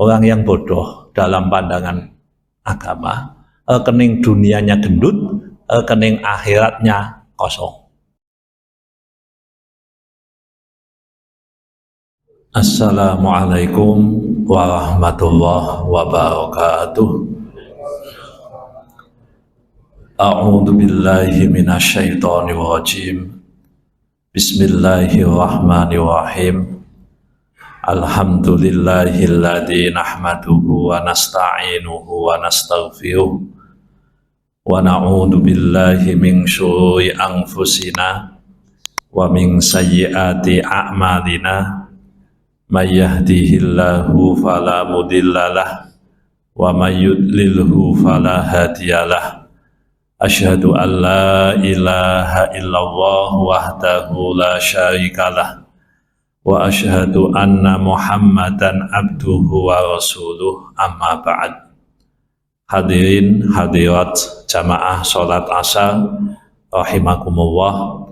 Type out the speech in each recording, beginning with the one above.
orang yang bodoh dalam pandangan agama, rekening dunianya gendut, rekening akhiratnya kosong. Assalamualaikum warahmatullahi wabarakatuh. A'udzu billahi minasyaitonir rajim. Bismillahirrahmanirrahim. Alhamdulillahilladzi nahmaduhu wa nasta'inuhu wa nastaghfiruh wa na'udzu billahi min syururi anfusina wa min sayyiati a'malina. May yahdihillahu fala mudhillalah wa may yudlilhu fala hadiyalah. Asyhadu an la ilaha illallah wahdahu la syarikalah wa asyhadu anna Muhammadan abduhu wa rasuluh, amma ba'd. Hadirin hadirat jamaah salat Asar rahimakumullah.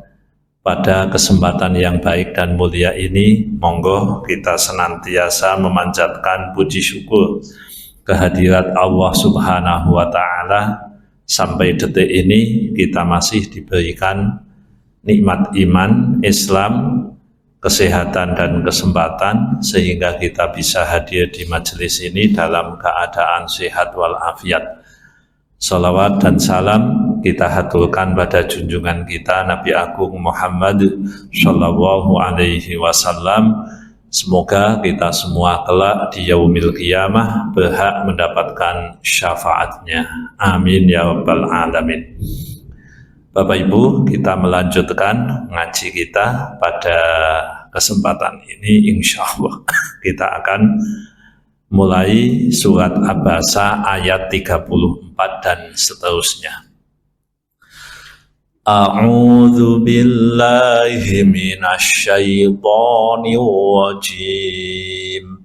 Pada kesempatan yang baik dan mulia ini, monggo kita senantiasa memanjatkan puji syukur kehadirat Allah Subhanahu wa Ta'ala. Sampai detik ini kita masih diberikan nikmat iman, Islam, kesehatan dan kesempatan sehingga kita bisa hadir di majelis ini dalam keadaan sehat walafiat. Salawat dan salam kita haturkan pada junjungan kita Nabi Agung Muhammad Sallallahu Alaihi Wasallam. Semoga kita semua kelak di yaumil qiyamah berhak mendapatkan syafaatnya. Amin ya rabbal alamin. Bapak Ibu, kita melanjutkan ngaji kita pada kesempatan ini. Insya Allah kita akan mulai surat Abasa ayat 34 dan seterusnya. A'udzu billahi minasyaitonir rajim.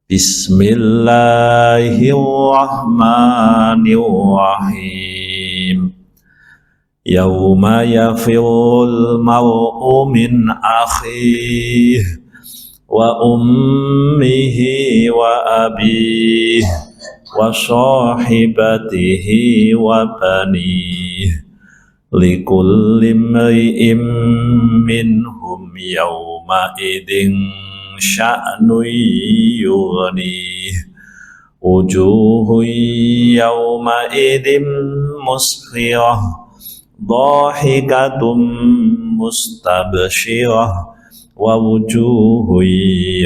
Bismillahirrahmanirrahim. Yauma yafirul mar'u min akhihi wa ummihi wa abihi wa sahibatihi wa banihi likulli imri'in minhum yawma idin sya'nun yughnihi wujuhun yawma idin musfirah dhahikatum mustabshirah wa wujuhun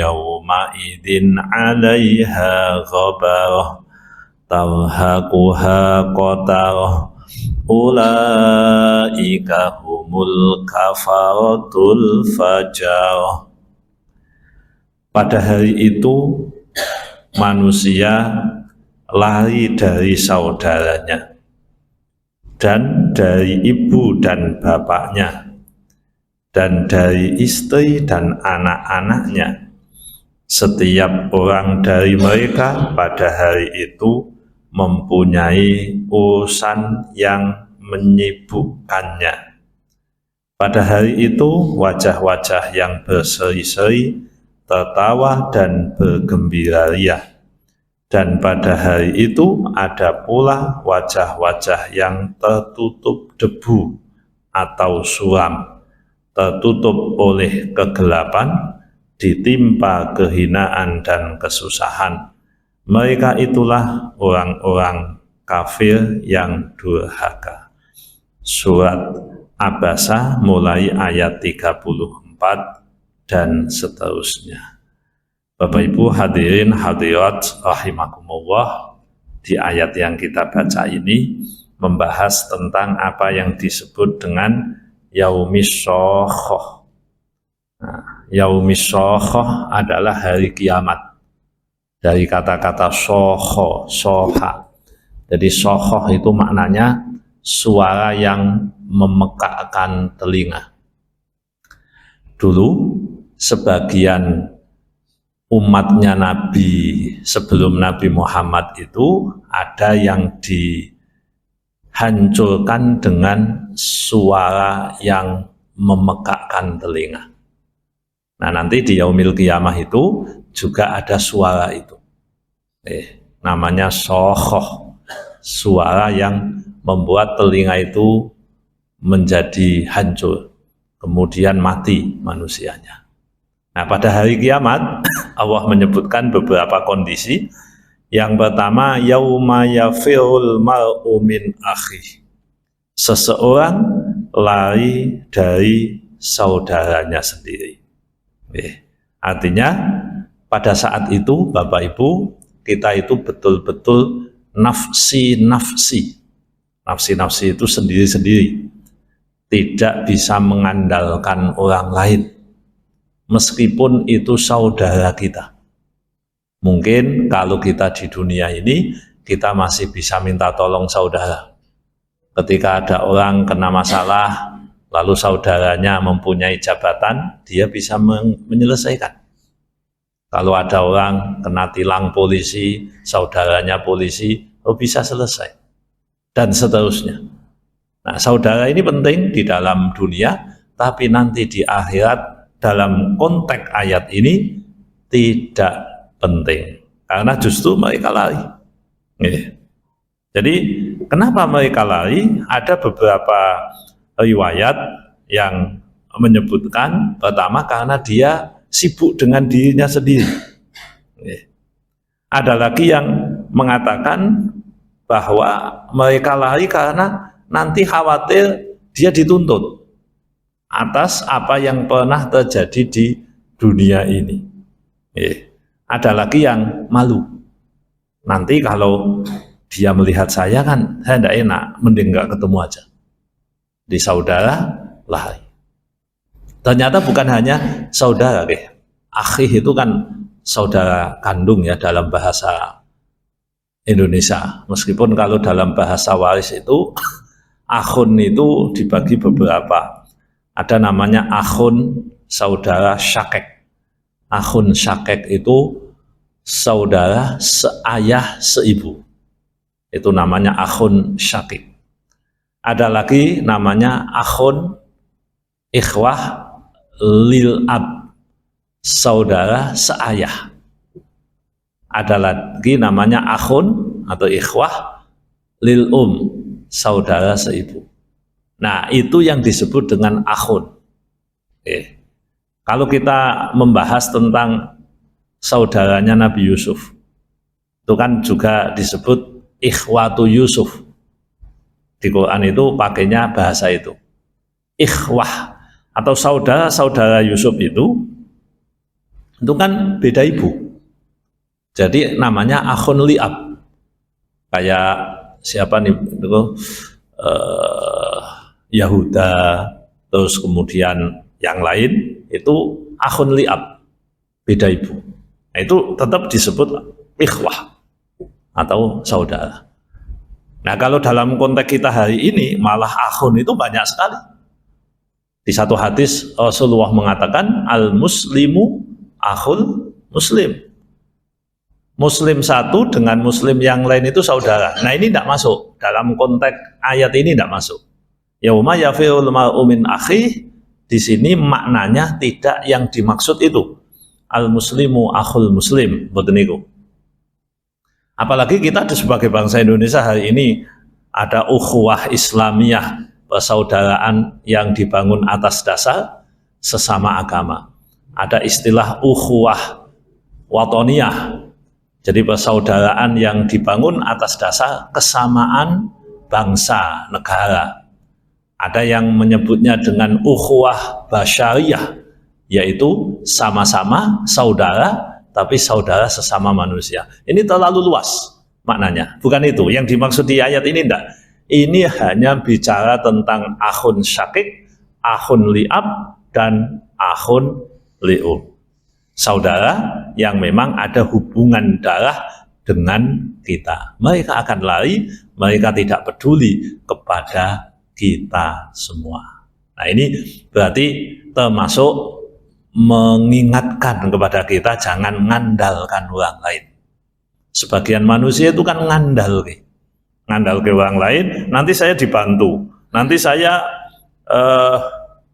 yawma idin 'alaiha ghabarah tarhaquha qatarah ulaika humul kafaratul fajarah. Pada hari itu manusia lari dari saudaranya dan dari ibu dan bapaknya dan dari istri dan anak-anaknya. Setiap orang dari mereka pada hari itu mempunyai urusan yang menyibukkannya. Pada hari itu wajah-wajah yang berseri-seri tertawa dan bergembira ria. Dan pada hari itu ada pula wajah-wajah yang tertutup debu atau suram, tertutup oleh kegelapan, ditimpa kehinaan dan kesusahan. Mereka itulah orang-orang kafir yang durhaka. Surat Abasa mulai ayat 34 dan seterusnya. Bapak Ibu hadirin hadirat rahimakumullah, di ayat yang kita baca ini membahas tentang apa yang disebut dengan Yaumis Shokhoh. Yaumis Shokhoh adalah hari kiamat. Dari kata-kata soho, soha. Jadi soho itu maknanya suara yang memekakkan telinga. Dulu sebagian umatnya Nabi sebelum Nabi Muhammad itu ada yang dihancurkan dengan suara yang memekakkan telinga. Nah nanti di yaumil qiyamah itu juga ada suara itu. Namanya sokhoh, suara yang membuat telinga itu menjadi hancur, kemudian mati manusianya. Nah, pada hari kiamat Allah menyebutkan beberapa kondisi. Yang pertama, yauma yafirul mar'u min akhi. Seseorang lari dari saudaranya sendiri. Artinya pada saat itu Bapak Ibu, kita itu betul-betul nafsi-nafsi. Nafsi-nafsi itu sendiri-sendiri. Tidak bisa mengandalkan orang lain. Meskipun itu saudara kita. Mungkin kalau kita di dunia ini, kita masih bisa minta tolong saudara. Ketika ada orang kena masalah, lalu saudaranya mempunyai jabatan, dia bisa menyelesaikan. Kalau ada orang kena tilang polisi, saudaranya polisi, bisa selesai. Dan seterusnya. Nah, saudara ini penting di dalam dunia, tapi nanti di akhirat, dalam konteks ayat ini, tidak penting, karena justru mereka lari. Jadi kenapa mereka lari? Ada beberapa riwayat yang menyebutkan, pertama karena dia sibuk dengan dirinya sendiri. Ada lagi yang mengatakan bahwa mereka lari karena nanti khawatir dia dituntut atas apa yang pernah terjadi di dunia ini. Ada lagi yang malu. Nanti kalau dia melihat saya kan, saya tidak enak, mending nggak ketemu aja. Di saudara, lari. Ternyata bukan hanya saudara, akhih itu kan saudara kandung ya dalam bahasa Indonesia. Meskipun kalau dalam bahasa waris itu, akhun itu dibagi beberapa. Ada namanya akhun saudara syakek. Akhun syakek itu saudara seayah seibu. Itu namanya akhun syakik. Ada lagi namanya akhun ikhwah lil ab, saudara seayah. Ada lagi namanya akhun atau ikhwah lil saudara seibu. Nah, itu yang disebut dengan akhun. Kalau kita membahas tentang saudaranya Nabi Yusuf, itu kan juga disebut ikhwatu Yusuf. Di Quran itu pakainya bahasa itu. Ikhwah atau saudara-saudara Yusuf itu kan beda ibu. Jadi namanya akhun li'ab. Kayak siapa nih? Yahuda, terus kemudian yang lain itu akhun li'ab, beda ibu. Nah, itu tetap disebut ikhwah atau saudara. Nah, kalau dalam konteks kita hari ini malah akhun itu banyak sekali. Di satu hadis Rasulullah mengatakan al-muslimu akhul muslim. Muslim satu dengan muslim yang lain itu saudara. Nah, ini tidak masuk dalam konteks ayat ini, tidak masuk. Yauma yafirul mar'u min akhihi. Di sini maknanya tidak yang dimaksud itu. Al-muslimu akhul muslim, betul niku. Apalagi kita sebagai bangsa Indonesia hari ini ada ukhuwah Islamiyah, persaudaraan yang dibangun atas dasar sesama agama. Ada istilah ukhuwah watoniyah. Jadi persaudaraan yang dibangun atas dasar kesamaan bangsa, negara. Ada yang menyebutnya dengan ukhuwah basyariyah, yaitu sama-sama saudara, tapi saudara sesama manusia. Ini terlalu luas maknanya. Bukan itu. Yang dimaksud di ayat ini enggak. Ini hanya bicara tentang akhun syakik, akhun li'ab, dan akhun li'um. Saudara yang memang ada hubungan darah dengan kita. Mereka akan lari, mereka tidak peduli kepada kita semua. Nah, ini berarti termasuk mengingatkan kepada kita jangan mengandalkan orang lain. Sebagian manusia itu kan ngandal ke orang lain, nanti saya dibantu, nanti saya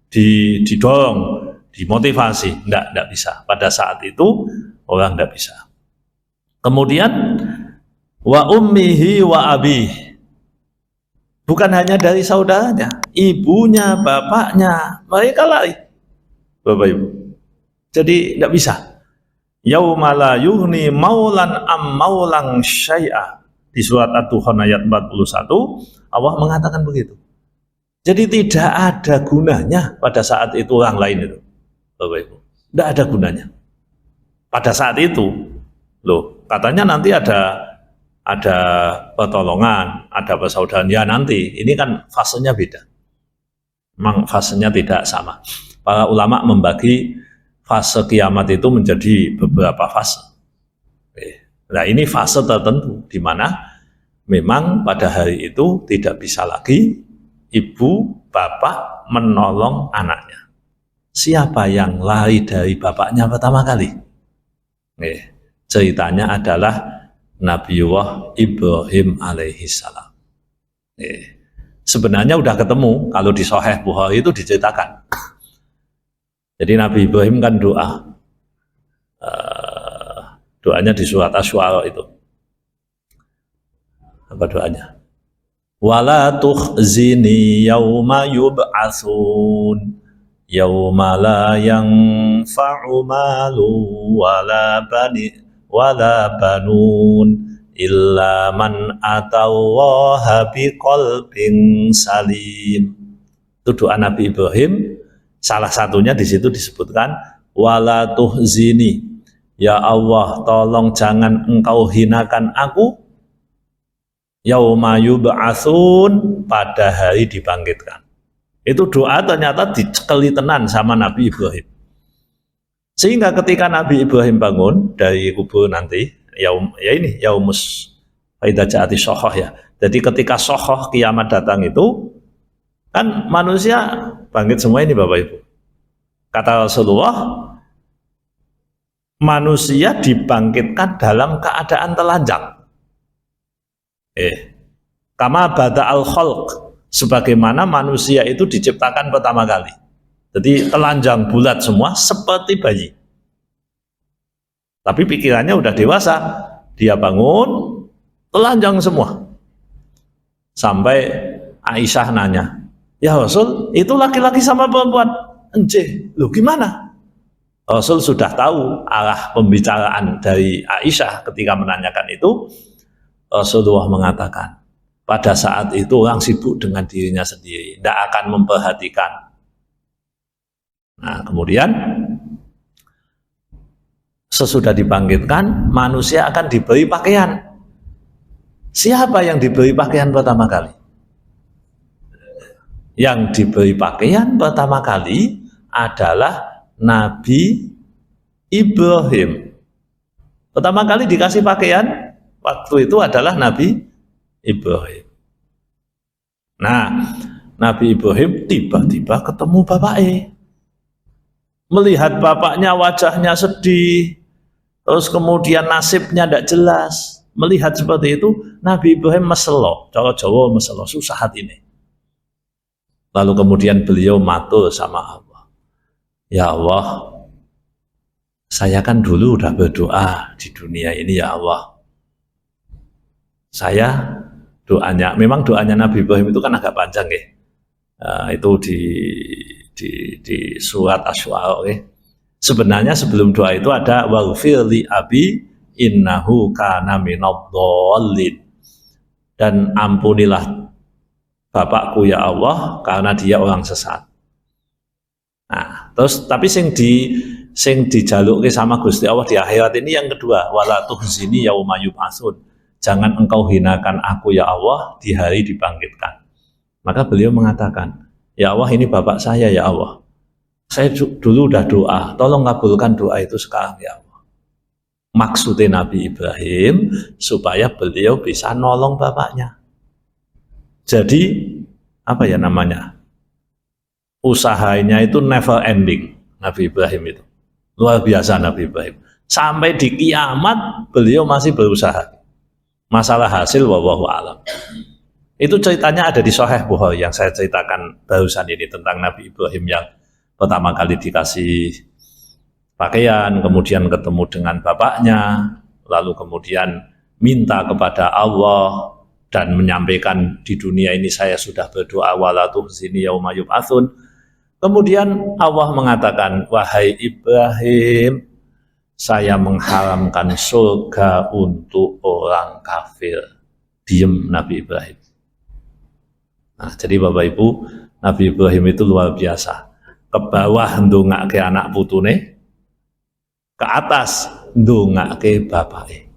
didorong, dimotivasi. Enggak bisa. Pada saat itu orang enggak bisa. Kemudian wa ummihi wa abih. Bukan hanya dari saudaranya, ibunya, bapaknya, mereka lari. Bapak Ibu. Jadi tidak bisa. Yauma la yughni maulan am maulang syai'a. Di surat Ad-Dukhan ayat 41, Allah mengatakan begitu. Jadi tidak ada gunanya pada saat itu orang lain itu. Bapak Ibu. Tidak ada gunanya. Pada saat itu, loh, katanya nanti ada pertolongan, ada persaudaraan. Ya nanti, ini kan fasenya beda. Memang fasenya tidak sama. Para ulama membagi fase kiamat itu menjadi beberapa fase. Nah ini fase tertentu, di mana memang pada hari itu tidak bisa lagi ibu, bapak menolong anaknya. Siapa yang lari dari bapaknya pertama kali? Ceritanya adalah Nabiullah Ibrahim alaihi salam. Sebenarnya udah ketemu, kalau di Sahih Bukhari itu diceritakan. Jadi Nabi Ibrahim kan doanya di surat Asy-Syu'ara itu. Apa doanya? Wala tukhzini yauma yub'atsun yauma la yanfa'u malu wala banun illa man atallaha biqalbin salim. Itu doa Nabi Ibrahim. Salah satunya di situ disebutkan wala tuhzini, ya Allah tolong jangan engkau hinakan aku yauma yub'atsun, pada hari dibangkitkan. Itu doa ternyata dicekeli tenan sama Nabi Ibrahim. Sehingga ketika Nabi Ibrahim bangun dari kubur nanti, yaumus faida ja'ati sokhoh ya. Jadi ketika sokhoh kiamat datang itu, kan manusia bangkit semua ini Bapak Ibu. Kata Rasulullah, manusia dibangkitkan dalam keadaan telanjang. Kama bada'al khalq, sebagaimana manusia itu diciptakan pertama kali. Jadi telanjang bulat semua seperti bayi. Tapi pikirannya udah dewasa. Dia bangun telanjang semua. Sampai Aisyah nanya, "Ya Rasul, itu laki-laki sama perempuan?" "Enggak." "Loh gimana?" Rasul sudah tahu arah pembicaraan dari Aisyah ketika menanyakan itu. Rasulullah mengatakan, pada saat itu orang sibuk dengan dirinya sendiri, tidak akan memperhatikan. Nah, kemudian sesudah dibangkitkan, manusia akan diberi pakaian. Siapa yang diberi pakaian pertama kali? Yang diberi pakaian pertama kali adalah Nabi Ibrahim. Pertama kali dikasih pakaian waktu itu adalah Nabi Ibrahim. Nah, Nabi Ibrahim tiba-tiba ketemu bapaknya. Melihat bapaknya wajahnya sedih, terus kemudian nasibnya tidak jelas. Melihat seperti itu, Nabi Ibrahim meselo, cara Jawa meselo, susah hati ini. Lalu kemudian beliau matur sama Allah. Ya Allah, saya kan dulu udah berdoa di dunia ini ya Allah. Saya doanya, memang doanya Nabi Ibrahim itu kan agak panjang ya. Itu di surat Asy-Syu'ara. Sebenarnya sebelum doa itu ada waghfir li abi innahu kana minadh-dhallin. Dan ampunilah bapakku ya Allah karena dia orang sesat. Nah, terus tapi sing dijaluke sama Gusti Allah di akhirat ini yang kedua, wala tuhzini yauma yub'atsun. Jangan engkau hinakan aku ya Allah di hari dibangkitkan. Maka beliau mengatakan, ya Allah ini bapak saya ya Allah. Saya dulu udah doa, tolong kabulkan doa itu sekarang ya Allah. Maksudnya Nabi Ibrahim supaya beliau bisa nolong bapaknya. Jadi apa ya namanya? Usahanya itu never ending. Nabi Ibrahim itu luar biasa Nabi Ibrahim. Sampai di kiamat beliau masih berusaha. Masalah hasil wallahu a'lam. Itu ceritanya ada di Sahih Bukhari yang saya ceritakan barusan ini tentang Nabi Ibrahim yang pertama kali dikasih pakaian, kemudian ketemu dengan bapaknya, lalu kemudian minta kepada Allah dan menyampaikan di dunia ini saya sudah berdoa wala tukhzini yauma yub'atsun. Kemudian Allah mengatakan, wahai Ibrahim, saya mengharamkan surga untuk orang kafir. Diam Nabi Ibrahim. Nah, jadi Bapak Ibu, Nabi Ibrahim itu luar biasa. Ke bawah ndongake anak putune, ke atas ndongake bapake.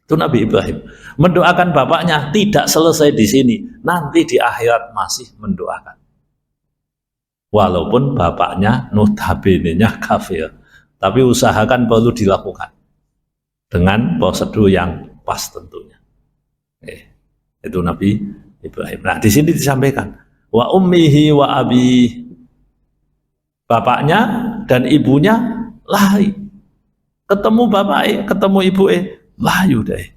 Itu Nabi Ibrahim. Mendoakan bapaknya tidak selesai di sini, nanti di akhirat masih mendoakan. Walaupun bapaknya notabene-nya kafir, tapi usahakan perlu dilakukan dengan prosedur yang pas tentunya. Itu Nabi Ibrahim. Nah, di sini disampaikan wa ummihi wa abi, bapaknya dan ibunya lari, ketemu bapaknya, ketemu ibunya, layu deh.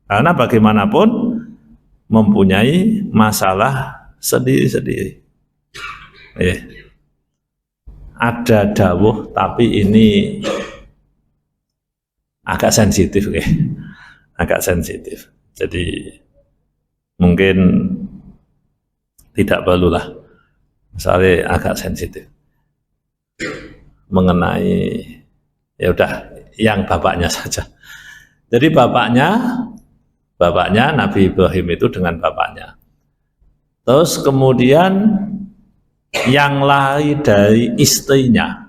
Karena bagaimanapun mempunyai masalah sendiri-sendiri. Ada dawuh tapi ini agak sensitif, agak sensitif. Jadi mungkin tidak perlulah, misalnya agak sensitif mengenai, ya udah yang bapaknya saja. Jadi bapaknya Nabi Ibrahim itu dengan bapaknya. Terus kemudian yang lari dari istrinya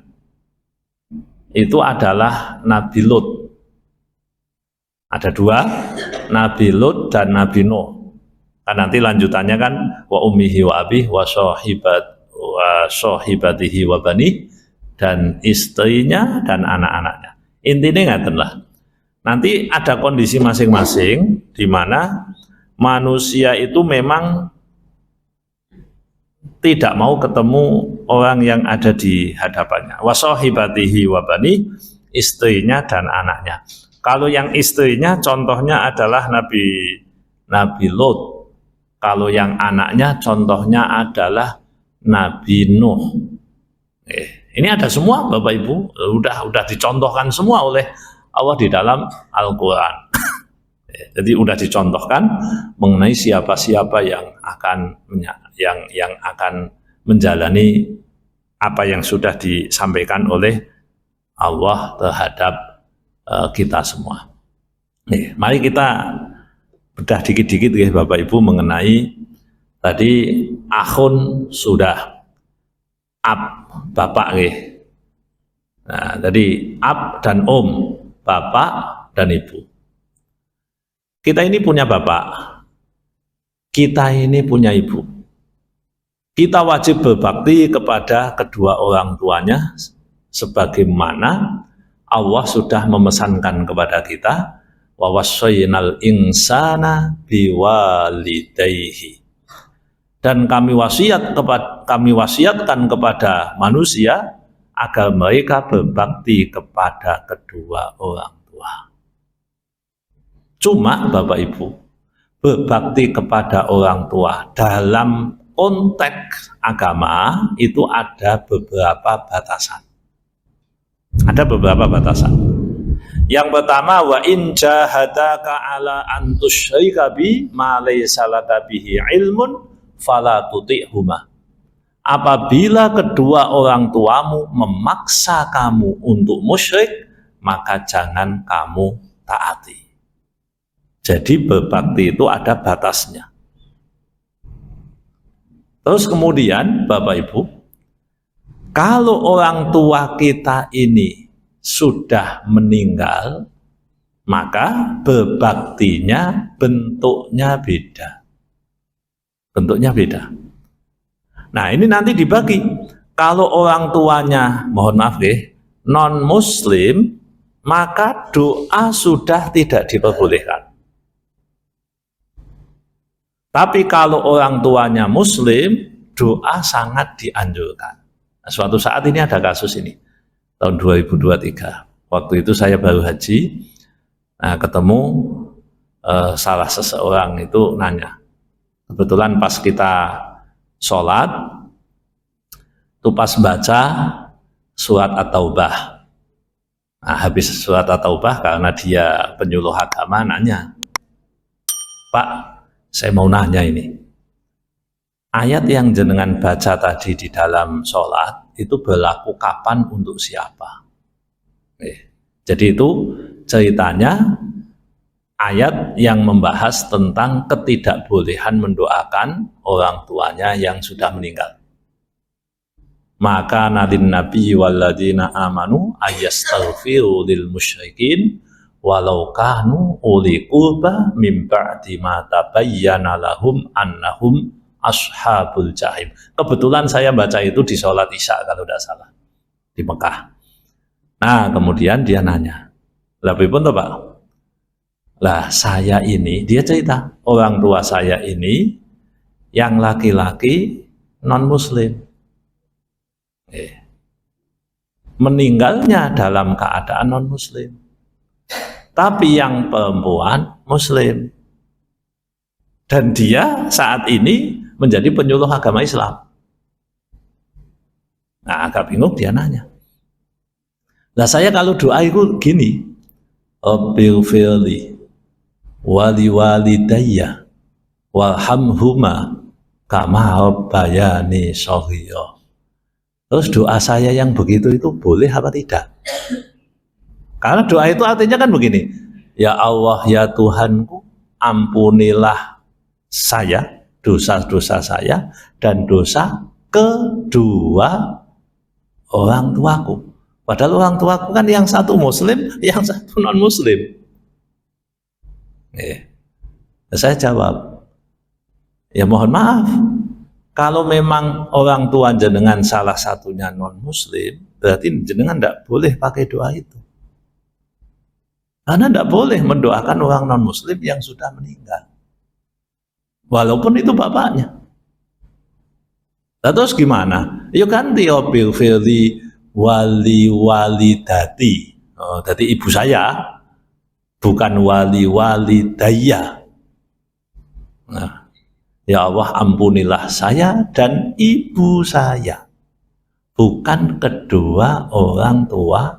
itu adalah Nabi Lut. Ada dua, Nabi Lut dan Nabi Nuh. Kan nanti lanjutannya kan wa ummihi wa abih wa sahibatihi wa bani, dan istrinya dan anak-anaknya. Intinya ngaten lah. Nanti ada kondisi masing-masing di mana manusia itu memang tidak mau ketemu orang yang ada di hadapannya. Wa sahibatihi wa bani, istrinya dan anaknya. Kalau yang istrinya contohnya adalah Nabi Lut. Kalau yang anaknya contohnya adalah Nabi Nuh. Ini ada semua Bapak Ibu, udah dicontohkan semua oleh Allah di dalam Al-Quran. Jadi udah dicontohkan mengenai siapa-siapa yang akan menjalani apa yang sudah disampaikan oleh Allah terhadap kita semua. Mari kita bedah dikit-dikit ya Bapak Ibu mengenai tadi akhun sudah, ab bapak ya. Nah, jadi ab dan bapak dan ibu. Kita ini punya bapak, kita ini punya ibu. Kita wajib berbakti kepada kedua orang tuanya sebagaimana Allah sudah memesankan kepada kita, wa wassaynal insana biwalidayhi. Dan kami wasiatkan kepada manusia agar mereka berbakti kepada kedua orang tua. Cuma Bapak Ibu, berbakti kepada orang tua dalam konteks agama itu ada beberapa batasan. Ada beberapa batasan. Yang pertama, wa in jahadaka ala an tusyrika bi ma laysa laka bihi ilmun fala tuti'huma. Apabila kedua orang tuamu memaksa kamu untuk musyrik, maka jangan kamu taati. Jadi berbakti itu ada batasnya. Terus kemudian Bapak Ibu, kalau orang tua kita ini sudah meninggal, maka berbaktinya bentuknya beda. Bentuknya beda. Nah, ini nanti dibagi. Kalau orang tuanya, mohon maaf non muslim, maka doa sudah tidak diperbolehkan. Tapi kalau orang tuanya muslim, doa sangat dianjurkan. Nah, suatu saat ini ada kasus ini, tahun 2023. Waktu itu saya baru haji, ketemu salah seseorang itu nanya. Kebetulan pas kita sholat, itu pas baca surat At-Taubah. Nah, habis surat At-Taubah karena dia penyuluh agama nanya, Pak, saya mau nanya ini. Ayat yang jenengan baca tadi di dalam sholat itu berlaku kapan untuk siapa? Jadi itu ceritanya ayat yang membahas tentang ketidakbolehan mendoakan orang tuanya yang sudah meninggal. Maka nadin nabi waladina amanu ayastaghfiru lil musyrikin walau kanu uli qurba min ba'di ma tabayyana lahum annahum ashabul jahim. Kebetulan saya baca itu di sholat Isya kalau tidak salah di Mekah. Nah kemudian dia nanya, lebih pun Pak, lah saya ini, dia cerita orang tua saya ini yang laki-laki non muslim, meninggalnya dalam keadaan non muslim, tapi yang perempuan muslim, dan dia saat ini menjadi penyuluh agama Islam. Nah agak bingung dia nanya, lah saya kalau doa itu gini, Rabbighfirli wali walidayya warhamhuma kama rabbayani shaghira. Terus doa saya yang begitu itu boleh apa tidak? Karena doa itu artinya kan begini, ya Allah ya Tuhanku, ampunilah saya, dosa-dosa saya dan dosa kedua orang tuaku. Padahal orang tuaku kan yang satu muslim, yang satu non muslim. Saya jawab, ya mohon maaf, kalau memang orang tua jenengan salah satunya non muslim, berarti jenengan tidak boleh pakai doa itu. Karena tidak boleh mendoakan orang non muslim yang sudah meninggal, walaupun itu bapaknya. Nah, terus gimana? Yuk ganti Rabbil firli wali walidati. Oh, jadi ibu saya, bukan wali walidayya. Nah, ya Allah ampunilah saya dan ibu saya, bukan kedua orang tua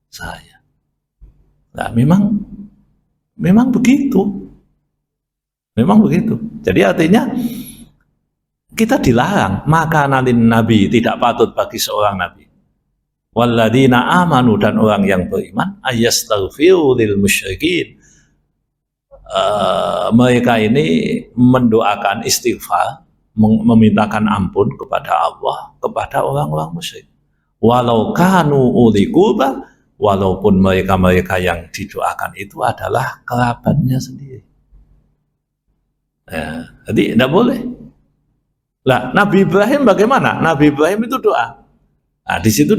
saya. Nah, memang begitu. Memang begitu. Jadi artinya kita dilarang, maka nalin nabi, tidak patut bagi seorang nabi. Walladzina amanu, dan orang yang beriman, ayastaghfiru lil musyrikin. Mereka ini mendoakan istighfar, memintakan ampun kepada Allah, kepada orang-orang musyrik. Walau kanu uli qurba, walaupun mereka-mereka yang didoakan itu adalah kerabatnya sendiri. Ya, jadi tidak boleh. Lah, Nabi Ibrahim bagaimana? Nabi Ibrahim itu doa. Nah, di situ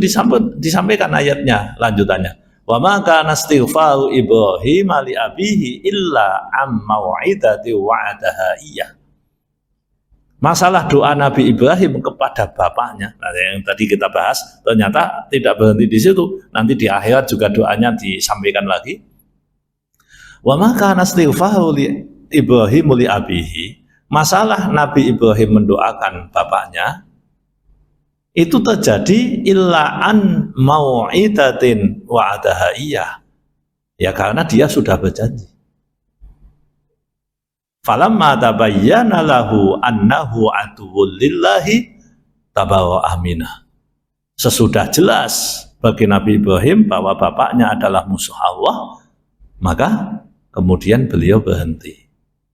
disampaikan ayatnya, lanjutannya. Wa ma kana istighfaru Ibrahim li abihi illa am mau'idati wa'adaha iyyah. Masalah doa Nabi Ibrahim kepada bapaknya, nah, yang tadi kita bahas, ternyata tidak berhenti di situ. Nanti di akhirat juga doanya disampaikan lagi. Wa ma kana istighfaru Ibrahim li abihi. Masalah Nabi Ibrahim mendoakan bapaknya itu terjadi illa an mau'idatin wa'adaha iyyah. Ya karena dia sudah berjanji. Falamma tabayyana lahu annahu aduwwul lillahi tabarra'a minhu. Sesudah jelas bagi Nabi Ibrahim bahwa bapaknya adalah musuh Allah, maka kemudian beliau berhenti.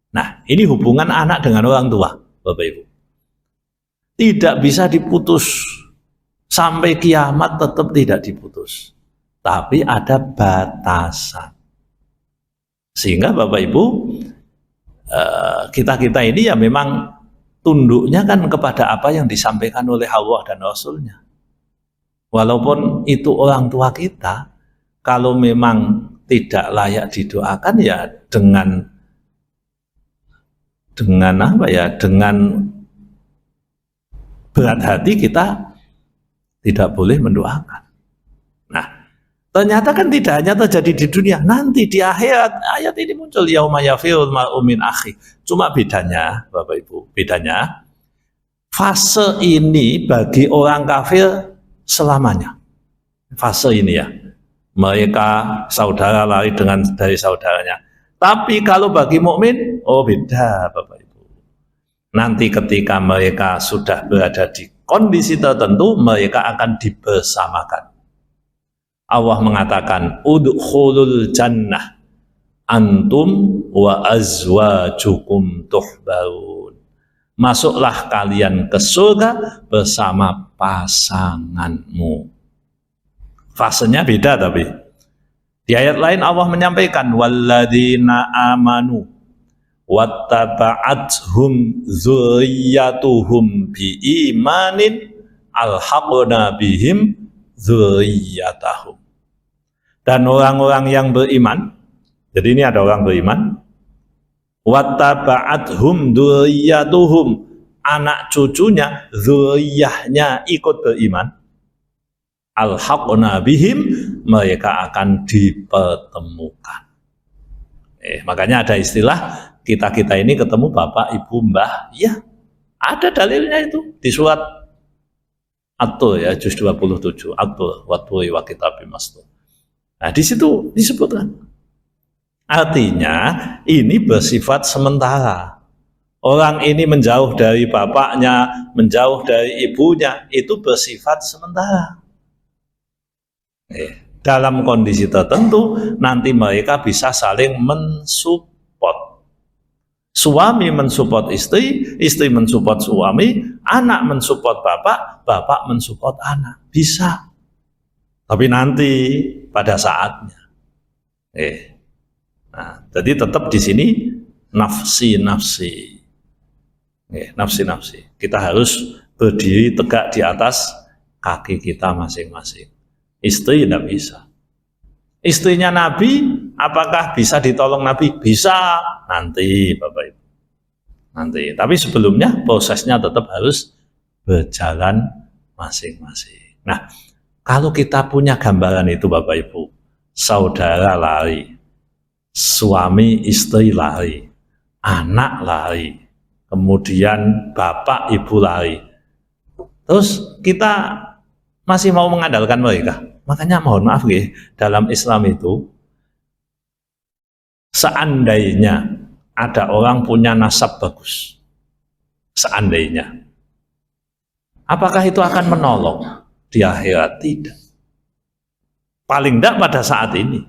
Nah, ini hubungan anak dengan orang tua, Bapak Ibu. Tidak bisa diputus. Sampai kiamat tetap tidak diputus. Tapi ada batasan. Sehingga Bapak Ibu, kita-kita ini ya memang tunduknya kan kepada apa yang disampaikan oleh Allah dan Rasulnya. Walaupun itu orang tua kita, kalau memang tidak layak didoakan ya dengan apa ya, dengan berat hati kita tidak boleh mendoakan. Nah, ternyata kan tidak hanya terjadi di dunia, nanti di akhirat ayat ini muncul, yauma yafirul mar'u min akhi. Cuma bedanya, Bapak Ibu, bedanya fase ini bagi orang kafir selamanya. Fase ini ya, mereka saudara lari dari saudaranya. Tapi kalau bagi mukmin, oh beda Bapak Ibu. Nanti ketika mereka sudah berada di kondisi tertentu, mereka akan dibersamakan. Allah mengatakan, udkhulul jannah antum wa azwajukum tuhbarun. Masuklah kalian ke surga bersama pasanganmu. Fasenya beda tapi. Di ayat lain Allah menyampaikan walladzina amanu wattaba'athum dzurriyyatuhum biimanin alhaqna bihim dzurriyyatahum. Dan orang-orang yang beriman, jadi ini ada orang beriman, wattaba'athum dzurriyyatuhum, anak cucunya, dzurriyyahnya ikut beriman, alhaqna bihim, mereka akan dipertemukan. Makanya ada istilah kita ini ketemu bapak, ibu, mbah. Ya, ada dalilnya itu di surat At-Tur ya, juz 27, At-Tur waturi wa kitabim mastur. Nah, di situ disebutkan. Artinya ini bersifat sementara. Orang ini menjauh dari bapaknya, menjauh dari ibunya, itu bersifat sementara. Dalam kondisi tertentu nanti mereka bisa saling mensupport. Suami mensupport istri, istri mensupport suami, anak mensupport bapak, bapak mensupport anak. Bisa. Tapi nanti pada saatnya. Nah, jadi tetap di sini nafsi-nafsi. Nafsi-nafsi. Kita harus berdiri tegak di atas kaki kita masing-masing. Istri tidak bisa. Istrinya Nabi, apakah bisa ditolong Nabi? Bisa, nanti Bapak Ibu. Nanti. Tapi sebelumnya prosesnya tetap harus berjalan masing-masing. Nah, kalau kita punya gambaran itu Bapak Ibu, saudara lari, suami istri lari, anak lari, kemudian bapak ibu lari. Terus kita masih mau mengandalkan mereka. Makanya mohon maaf ya, dalam Islam itu seandainya ada orang punya nasab bagus, seandainya, apakah itu akan menolong di akhirat? Tidak. Paling tidak pada saat ini.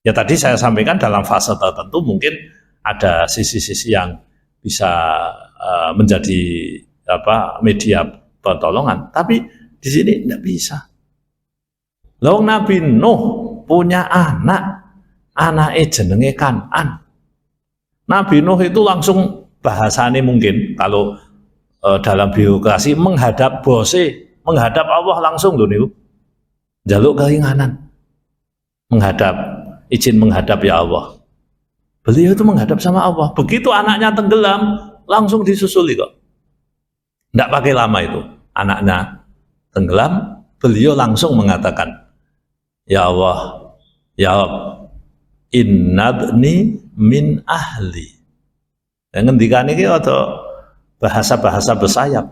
Ya tadi saya sampaikan dalam fase tertentu mungkin ada sisi-sisi yang bisa menjadi media pertolongan, tapi di sini tidak bisa. Lalu Nabi Nuh punya anaknya jenenge Kan'an. Nabi Nuh itu langsung bahasanya mungkin kalau dalam birokrasi menghadap bose, menghadap Allah langsung loh niku. Jaluk keringanan. Izin menghadap ya Allah. Beliau itu menghadap sama Allah. Begitu anaknya tenggelam, langsung disusuli kok. Tidak pakai lama itu. Anaknya tenggelam, beliau langsung mengatakan, ya Allah, ya Rabb, innabni min ahli. Yang ngendikan ini atau bahasa-bahasa bersayap.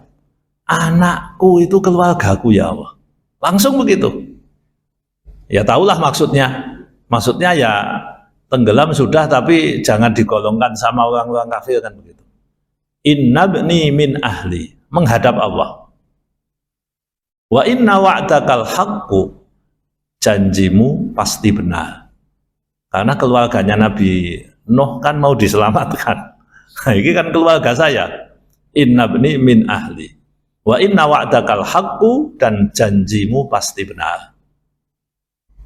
Anakku itu keluargaku ya Allah. Langsung begitu. Ya tahulah maksudnya. Maksudnya ya tenggelam sudah tapi jangan digolongkan sama orang-orang kafir kan begitu. Innabni min ahli, menghadap Allah. Wa inna wa'dakal haqqu, janjimu pasti benar. Karena keluarganya Nabi Nuh kan mau diselamatkan. Nah, ini kan keluarga saya. Innabni min ahli. Wa inna wa'dakal haqqu, dan janjimu pasti benar.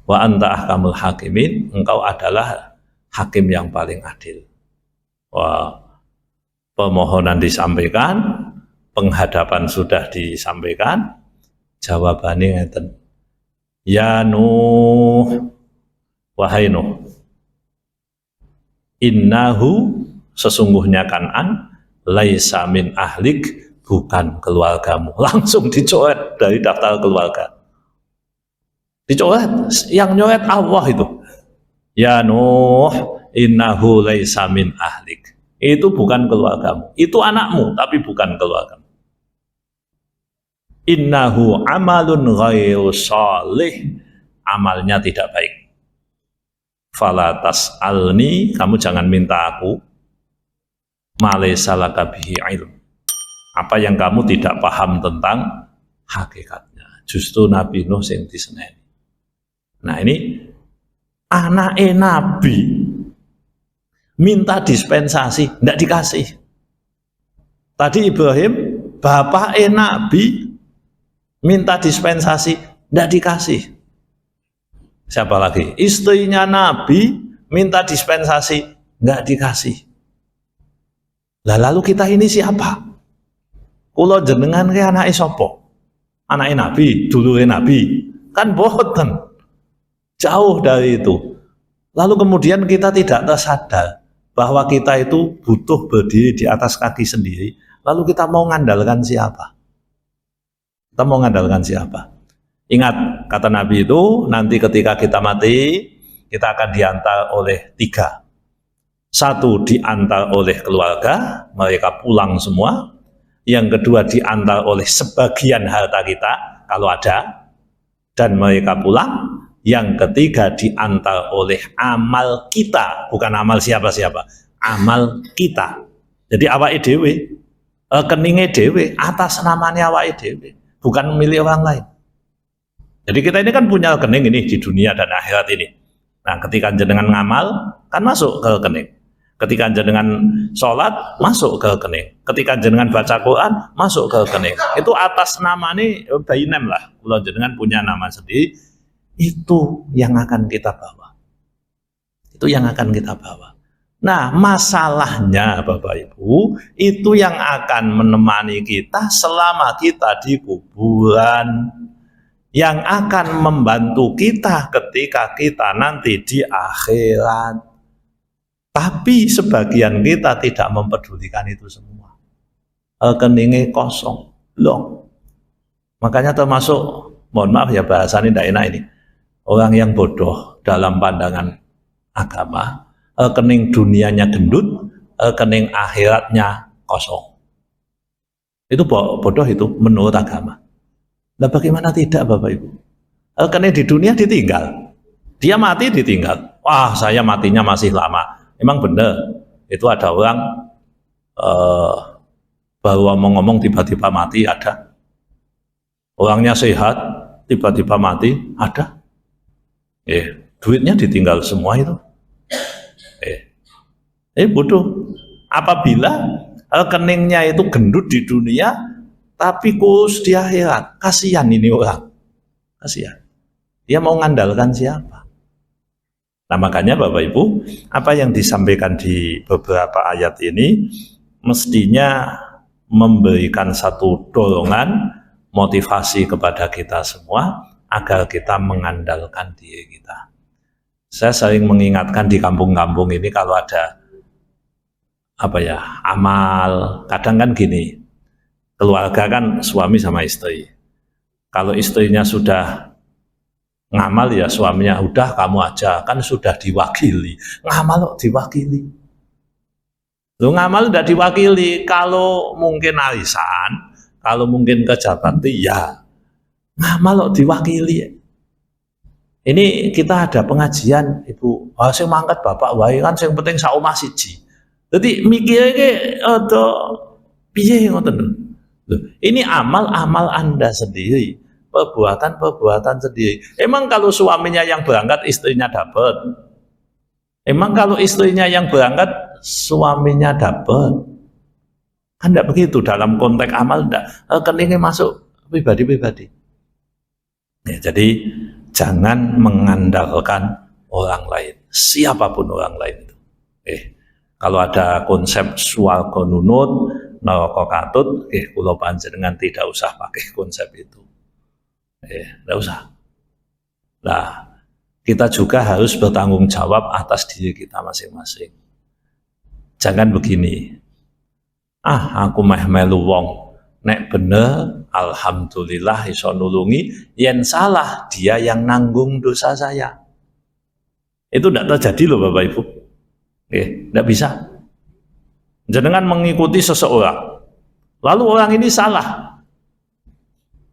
Wa anta ahkamul hakimin, engkau adalah hakim yang paling adil. Wah, permohonan disampaikan, penghadapan sudah disampaikan, jawabannya ngeten. Ya Nuh, wahai Nuh, innahu, sesungguhnya Kan'an, laisa min ahlik, bukan keluargamu. Langsung dicoret dari daftar keluarga. Dicoret, yang nyoret Allah itu. Ya Nuh, innahu laisa min ahlik. Itu bukan keluargamu. Itu anakmu, tapi bukan keluargamu. Innahu amalun ghairu shalih, amalnya tidak baik. Fala tas'alni, kamu jangan minta aku ma laysa laka bihi ilm, apa yang kamu tidak paham tentang hakikatnya. Justru Nabi Nuh sing diseneni. Nah ini anake Nabi minta dispensasi, tidak dikasih. Tadi Ibrahim, bapake Nabi minta dispensasi, tidak dikasih. Siapa lagi? Istrinya Nabi minta dispensasi, nggak dikasih. Lah lalu kita ini siapa? Kulo jenengan ke anake sapa? Anake Nabi, dulure Nabi. Kan boten. Jauh dari itu. Lalu kemudian kita tidak tersadar bahwa kita itu butuh berdiri di atas kaki sendiri. Lalu kita mau mengandalkan siapa? Kita mau mengandalkan siapa? Ingat, kata Nabi itu, nanti ketika kita mati, kita akan diantar oleh 3. 1, diantar oleh keluarga, mereka pulang semua. Yang kedua, diantar oleh sebagian harta kita, kalau ada, dan mereka pulang. Yang ketiga, diantar oleh amal kita, bukan amal siapa-siapa, amal kita. Jadi awake dhewe, rekeninge dhewe, atas namanya awake dhewe, bukan milik orang lain. Jadi kita ini kan punya rekening ini di dunia dan akhirat ini. Nah, ketika jenengan ngamal, kan masuk ke rekening. Ketika jenengan sholat, masuk ke rekening. Ketika jenengan baca Quran, masuk ke rekening. Itu atas nama ini bainem lah. Kalau jenengan punya nama sendiri, itu yang akan kita bawa. Itu yang akan kita bawa. Nah, masalahnya Bapak Ibu, itu yang akan menemani kita selama kita di kuburan, yang akan membantu kita ketika kita nanti di akhirat. Tapi sebagian kita tidak mempedulikan itu semua. Rekeningnya kosong, blong. Makanya termasuk, mohon maaf ya bahasanya tidak enak ini, orang yang bodoh dalam pandangan agama, rekening dunianya gendut, rekening akhiratnya kosong. Itu bodoh itu menurut agama. Nah bagaimana tidak Bapak Ibu? Rekening di dunia ditinggal, dia mati ditinggal. Wah saya matinya masih lama. Emang benar, itu ada orang baru ngomong tiba-tiba mati, ada. Orangnya sehat, tiba-tiba mati, ada. Duitnya ditinggal semua itu. Bodoh. Apabila rekeningnya itu gendut di dunia, tapi kurus di akhirat, kasihan ini orang, kasihan. Dia mau mengandalkan siapa? Nah makanya Bapak Ibu, apa yang disampaikan di beberapa ayat ini mestinya memberikan satu dorongan, motivasi kepada kita semua agar kita mengandalkan diri kita. Saya sering mengingatkan di kampung-kampung ini kalau ada amal, kadang kan gini, keluarga kan suami sama istri. Kalau istrinya sudah ngamal ya suaminya, udah kamu aja, kan sudah diwakili. Ngamal kok diwakili? Lu ngamal udah diwakili, kalau mungkin arisan, kalau mungkin kejabat ya ngamal kok diwakili. Ini kita ada pengajian, Ibu, sing mangkat bapak wae kan sing penting sak omah siji. Jadi mikirnya ada piye ngoten. Ini amal-amal Anda sendiri, perbuatan-perbuatan sendiri. Emang kalau suaminya yang berangkat, istrinya dapat? Emang kalau istrinya yang berangkat, suaminya dapat? Kan tidak begitu dalam konteks amal, tidak. Rekeningnya masuk pribadi-pribadi. Ya, jadi jangan mengandalkan orang lain, siapapun orang lain itu. Kalau ada konsep swarga nunut, neraka katut, kula panjenengan tidak usah pakai konsep itu. Tidak usah. Nah, kita juga harus bertanggung jawab atas diri kita masing-masing. Jangan begini, aku meh melu wong, nek bener, alhamdulillah iso nulungi, yen salah dia yang nanggung dosa saya. Itu tidak terjadi loh Bapak Ibu. Tidak bisa. Jenengan mengikuti seseorang, lalu orang ini salah.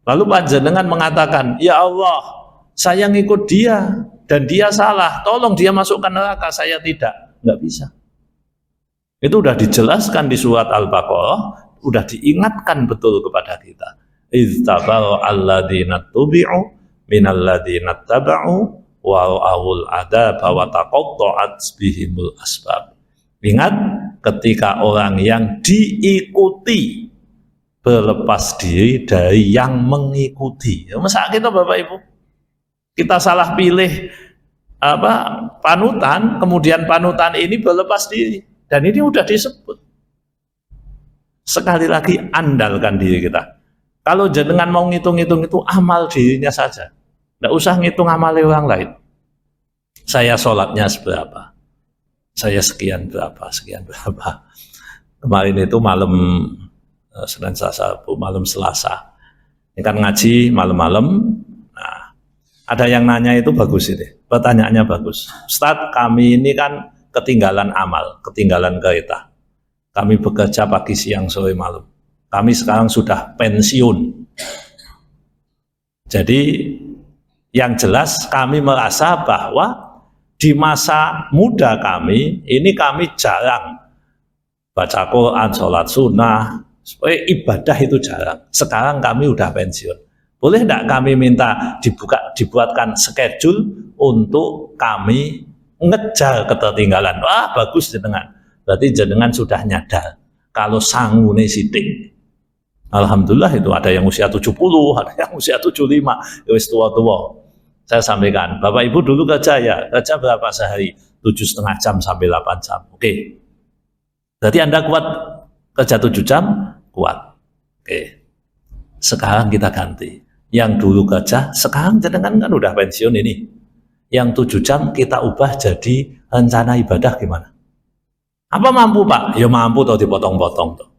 Lalu panjenengan mengatakan, ya Allah, Saya ngikut dia dan dia salah, tolong dia masukkan neraka, saya tidak. Nggak bisa. Itu udah dijelaskan di surat Al-Baqarah, udah diingatkan betul kepada kita. Idz tabara alladzina tubi'u minal ladzina taba'u wa ra'awul adaba wa taqatta'at bihimul asbab. Ingat ketika orang yang diikuti berlepas diri dari yang mengikuti. Masa kita Bapak Ibu, kita salah pilih panutan, kemudian panutan ini berlepas diri, dan ini udah disebut. Sekali lagi, andalkan diri kita. Kalau jenengan mau ngitung-ngitung itu amal dirinya saja, nggak usah ngitung amal orang lain. Saya sholatnya seberapa, saya sekian berapa. Kemarin itu malam Senin Selasa, malam Selasa, ini kan ngaji malam-malam. Nah, ada yang nanya itu bagus ini, pertanyaannya bagus. Ustadz, kami ini kan ketinggalan amal, ketinggalan kereta. Kami bekerja pagi, siang, sore, malam. Kami sekarang sudah pensiun. Jadi yang jelas kami merasa bahwa di masa muda kami, ini kami jarang baca Quran, sholat sunnah, ibadah itu jarang. Sekarang kami udah pensiun. Boleh tidak kami minta dibuatkan schedule untuk kami ngejar ketertinggalan? Wah, bagus jenengan. Berarti jenengan sudah nyadar kalau sangune sitik. Alhamdulillah itu ada yang usia 70, ada yang usia 75, wis tua-tua. Saya sampaikan, Bapak Ibu dulu kerja berapa sehari? 7,5 jam sampai 8 jam. Oke. Berarti Anda kuat kerja 7 jam? Kuat. Oke. Sekarang kita ganti. Yang dulu kerja, sekarang jenengan kan udah pensiun ini. Yang 7 jam kita ubah jadi rencana ibadah gimana? Apa mampu Pak? Ya mampu atau dipotong-potong tuh.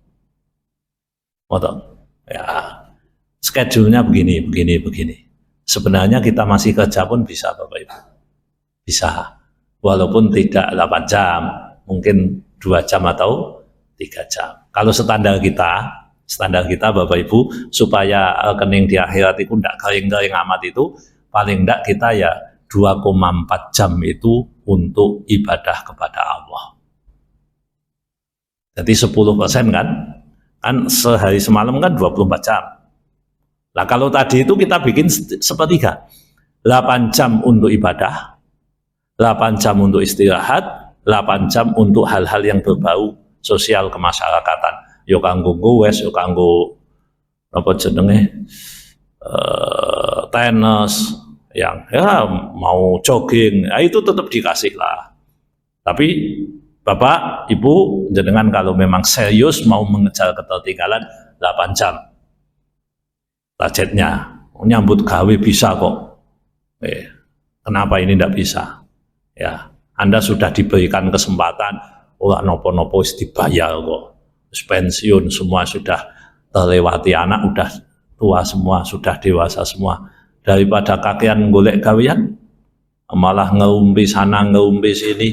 Potong. Ya. Schedule-nya begini. Sebenarnya kita masih kerja pun bisa Bapak Ibu. Bisa. Walaupun tidak 8 jam, mungkin 2 jam atau 3 jam. Kalau standar kita Bapak Ibu, supaya rekening di akhirat itu tidak garing-garing amat itu, paling tidak kita ya 2,4 jam itu untuk ibadah kepada Allah. Jadi 10% kan sehari semalam kan 24 jam. Nah kalau tadi itu kita bikin sepertiga, 8 jam untuk ibadah, 8 jam untuk istirahat, 8 jam untuk hal-hal yang berbau sosial kemasyarakatan. Yo kanggo gowes, yo kanggo apa jenenge tenis, yang ya mau jogging, ya itu tetap dikasih lah. Tapi Bapak, Ibu, jenengan kalau memang serius mau mengejar ketertinggalan 8 jam targetnya, nyambut gawe bisa kok. Kenapa ini tidak bisa? Ya, Anda sudah diberikan kesempatan, nopo-nopo dibayar kok. Pensiun semua sudah terlewati, anak udah tua semua, sudah dewasa semua. Daripada kakean golek gawean, malah ngeumpi sana ngeumpi sini,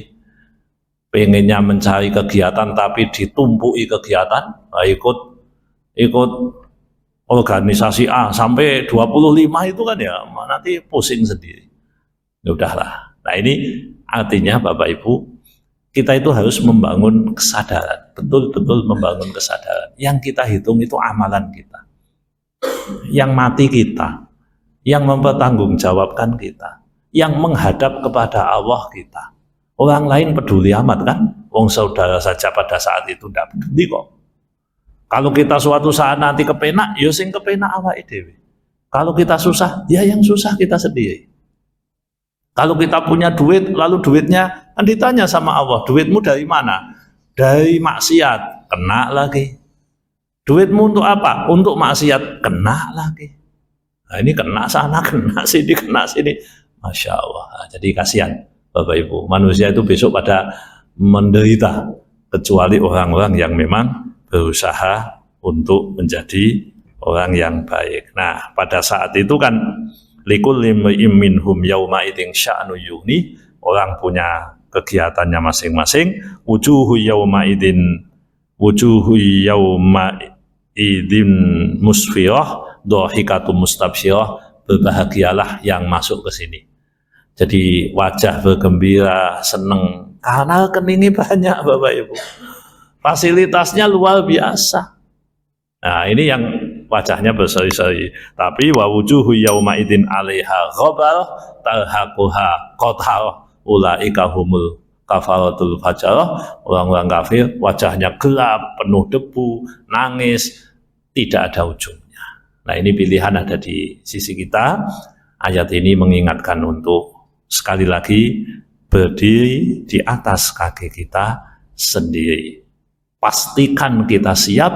pengennya mencari kegiatan tapi ditumpuki kegiatan, ikut organisasi A sampai 25 itu kan ya nanti pusing sendiri. Ya udahlah. Nah ini artinya Bapak Ibu, kita itu harus membangun kesadaran, betul-betul membangun kesadaran. Yang kita hitung itu amalan kita, yang mati kita, yang mempertanggungjawabkan kita, yang menghadap kepada Allah kita. Orang lain peduli amat kan? Wong saudara saja pada saat itu tidak peduli kok. Kalau kita suatu saat nanti kepenak, ya sing kepenak awake dhewe. Kalau kita susah, ya yang susah kita sendiri. Kalau kita punya duit, lalu duitnya kan ditanya sama Allah, duitmu dari mana? Dari maksiat, kena lagi. Duitmu untuk apa? Untuk maksiat, kena lagi. Nah ini kena sana, kena sini. Masya Allah. Nah, jadi kasihan Bapak Ibu, manusia itu besok pada menderita, kecuali orang-orang yang memang berusaha untuk menjadi orang yang baik. Nah, pada saat itu kan likulli minhum yauma idzin sya'nu yughni, orang punya kegiatannya masing-masing. Wujuhu yauma idzin musfirah, dhahikatum mustabsyirah, berbahagialah yang masuk ke sini. Jadi wajah bergembira, seneng, karena rekeningnya banyak Bapak Ibu. Fasilitasnya luar biasa. Nah ini yang wajahnya berseri-seri. Tapi wa wujuhu yauma idzin 'alaiha ghabal tarhaquha qatar ulaika humul kafaratul fajar. Orang-orang kafir wajahnya gelap, penuh debu, nangis, tidak ada ujungnya. Nah ini pilihan ada di sisi kita. Ayat ini mengingatkan untuk sekali lagi berdiri di atas kaki kita sendiri. Pastikan kita siap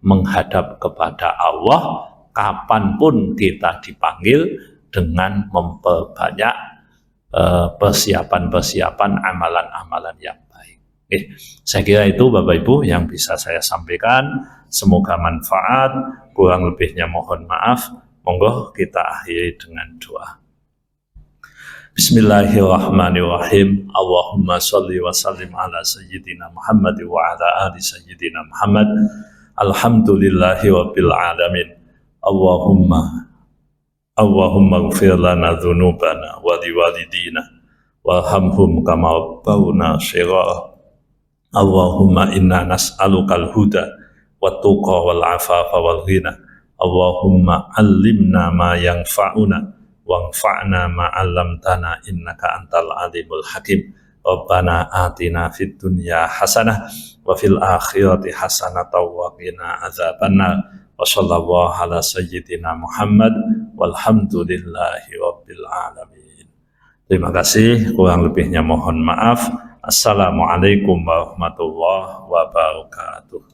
menghadap kepada Allah kapanpun kita dipanggil dengan memperbanyak persiapan-persiapan amalan-amalan yang baik. Saya kira itu Bapak Ibu yang bisa saya sampaikan. Semoga manfaat, kurang lebihnya mohon maaf. Monggo kita akhiri dengan doa. Bismillahirrahmanirrahim. Allahumma sholli wa sallim ala sayyidina Muhammad wa ala ali sayyidina Muhammad. Alhamdulillahi rabbil alamin. Allahumma ighfir lana dhunubana wa liwalidina warhamhum kama rabbawna shighara. Allahumma inna nas'alukal huda wat tuqa wal afafa wal ghina. Allahumma allimna ma yanfa'una wanfa'na ma 'allamtana innaka antal alimul hakim. Rabbana atina fid dunya hasanah wa fil akhirati hasanah wa qina adzabannar. Wa sallallahu ala sayyidina Muhammad walhamdulillahi rabbil alamin. Terima kasih, kurang lebihnya mohon maaf. Assalamualaikum warahmatullahi wabarakatuh.